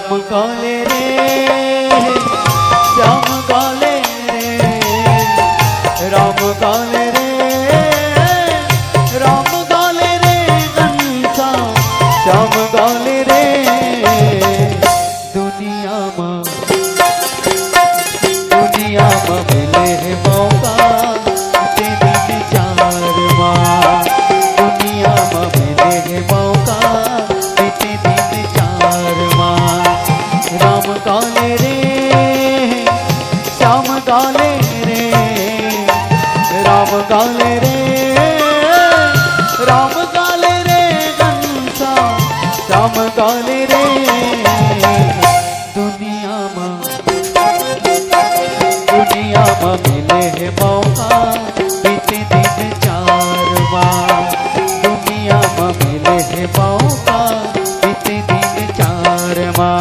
राम काले रे श्याम काले रे राम काले रे राम काले रे घनसा श्याम काले रे दुनिया में मिले है मौका तेरी विचार माँ दुनिया में मिले है मौका तेरी विचार माँ राम काले रे श्याम काले रे राम काले रे राम काले रे घनसा श्याम काले रे दुनिया में मिले है मौका बीते दिन चार माँ दुनिया में मिले है मौका बीते दिन चार माँ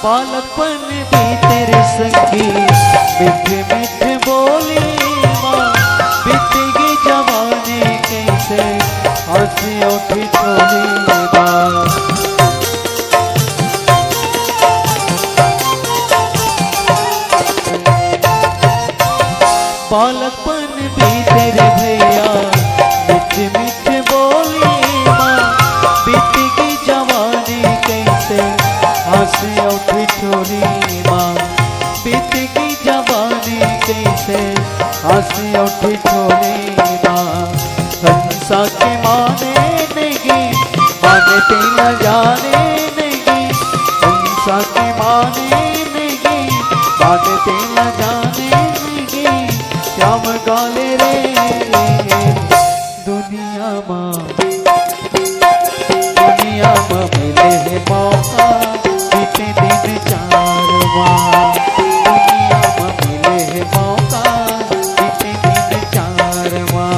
बालकपन भी तेरे संगी मीठे मीठे बोली माँ बीतेगी जवानी कैसे हंसी उठी थोड़ी माँ बालकपन भी तेरे भैया मीठे मीठे बोली माँ बीतेगी जवानी कैसे हंसी उठी छोरी माँ बीतेगी जवानी कैसे हंसी उठी छोरी माँ हंसा के माने नहीं मानते न जाने नहीं हंसा के माने नहीं मानते न जाने नहीं श्याम काले रे दुनिया में मिले है मौका बीते दिन चार माँ दुनिया में मिले है मौका बीते दिन चार माँ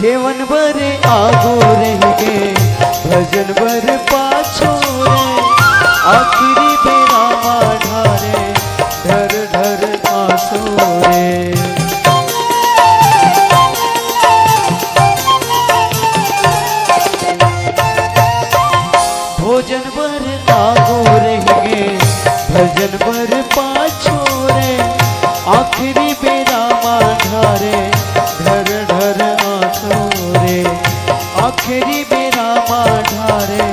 जीवन भर आगो रह गे भजन भर पाछो रे आखिरी बेरा ढारे ढर ढर आंसू रे भोजन भर आगो रह गे भजन भर पाछो रे आखिरी बेरा ढारे ढर ढर आंसू रे आखिरी बेरा ढारे